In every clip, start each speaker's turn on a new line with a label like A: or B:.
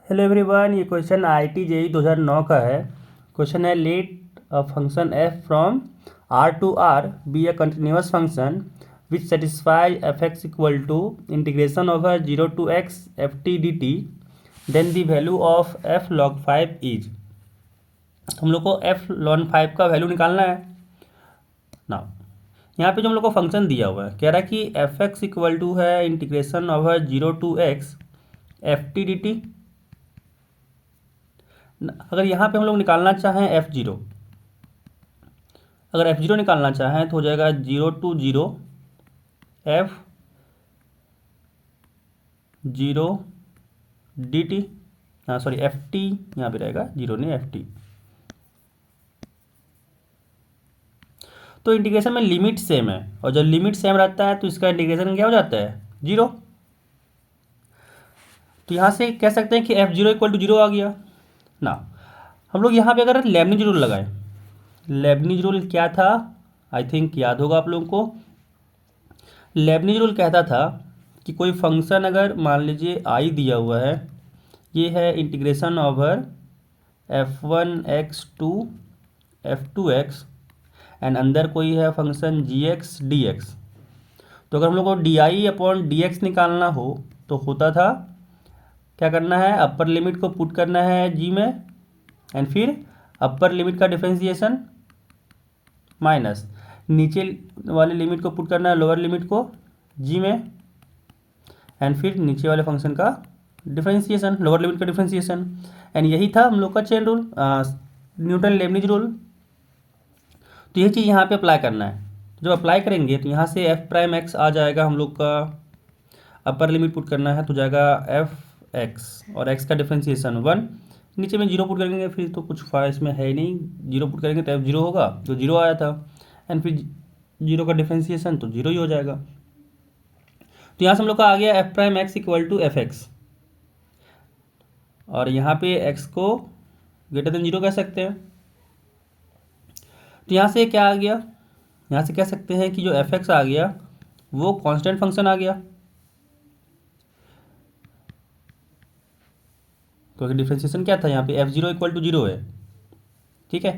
A: Hello everyone, ये question IIT JEE 2009 का है। क्वेश्चन है let a function f from r to r be a continuous function which satisfy f(x) equal to integration over 0 to x ft dt then the value of f log 5 is. हम लोग को f log 5 का value निकालना है ना। यहाँ पे जो हम लोग को फंक्शन दिया हुआ है, कह रहा है कि f(x) इक्वल टू है integration over 0 to x ft dt। अगर यहाँ पे हम लोग निकालना चाहें f0, अगर f0 निकालना चाहें तो हो जाएगा 0 to 0 f 0 dt। हाँ सॉरी ft यहाँ पे रहेगा, 0 नहीं ft। तो इंटीग्रेशन में लिमिट सेम है, और जब लिमिट सेम रहता है तो इसका इंटीग्रेशन क्या हो जाता है, 0। तो यहाँ से कह सकते हैं कि f0 इक्वल टू 0 आ गया ना। हम लोग यहाँ पे अगर लेबनिज रूल लगाएं, लेबनिज रूल क्या था, आई थिंक याद होगा आप लोगों को। लेबनिज रूल कहता था कि कोई फंक्शन अगर मान लीजिए आई दिया हुआ है, ये है integration over f1x to f2x and अंदर कोई है फंक्शन gx dx। तो अगर हम लोग को di/dx निकालना हो तो होता था क्या करना है, अपर लिमिट को पुट करना है g में एंड फिर अपर लिमिट का डिफरेंशिएशन माइनस नीचे वाले लिमिट को पुट करना है लोअर लिमिट को g में एंड फिर नीचे वाले फंक्शन का डिफरेंशिएशन, लोअर लिमिट का डिफरेंशिएशन। एंड यही था हम लोग का chain rule, Newton Lebanese rule. तो यही चीज़ यहाँ पे अप्लाई करना है। जब अप्लाई करेंगे तो यहाँ से f'(x) आ जाएगा, हम लोग का अपर लिमिट पुट करना है तो जाएगा f(x) और x का डिफरेंशिएशन 1, नीचे में 0 पुट करेंगे फिर तो कुछ इसमें है ही नहीं, 0 पुट करेंगे तो f0 होगा जो 0 आया था एंड फिर 0 का डिफरेंशिएशन तो 0 ही हो जाएगा। तो यहाँ से हम लोग का आ गया f'(x) इक्वल टू f(x) और यहाँ पे x को ग्रेटर देन 0 कह सकते हैं। तो यहाँ से क्या आ गया, यहाँ से कह सकते हैं कि जो f(x) आ गया वो कांस्टेंट फंक्शन आ गया, क्योंकि डिफरेंशिएशन क्या था यहाँ पे f0 इक्वल टू 0 है, ठीक है।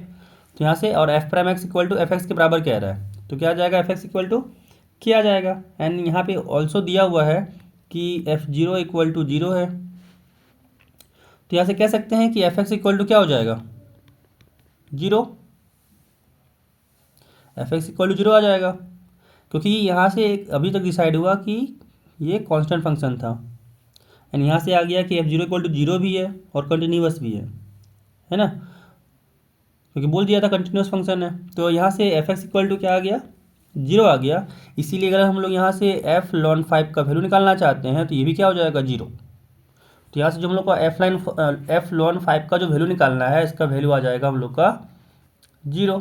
A: तो यहाँ से और f'(x) इक्वल टू f(x) के बराबर कह रहा है तो क्या आ जाएगा, f(x) इक्वल टू क्या आ जाएगा। एंड यहाँ पे ऑल्सो दिया हुआ है कि f0 इक्वल टू 0 है, तो यहाँ से कह सकते हैं कि f(x) इक्वल टू क्या हो जाएगा, 0। f(x) इक्वल टू 0 आ जाएगा क्योंकि यहाँ से एक अभी तक डिसाइड हुआ कि ये कांस्टेंट फंक्शन था एंड यहाँ से आ गया कि f0 इक्वल टू 0 भी है और कंटिन्यूअस भी है ना, क्योंकि बोल दिया था कंटिन्यूअस फंक्शन है। तो यहाँ से f(x) इक्वल टू क्या आ गया, 0 आ गया। इसीलिए अगर हम लोग यहाँ से f ln 5 का वैल्यू निकालना चाहते हैं तो ये भी क्या हो जाएगा, 0। तो यहाँ से जो हम लोग का f ln 5 का जो वैल्यू निकालना है, इसका वैल्यू आ जाएगा हम लोग का 0।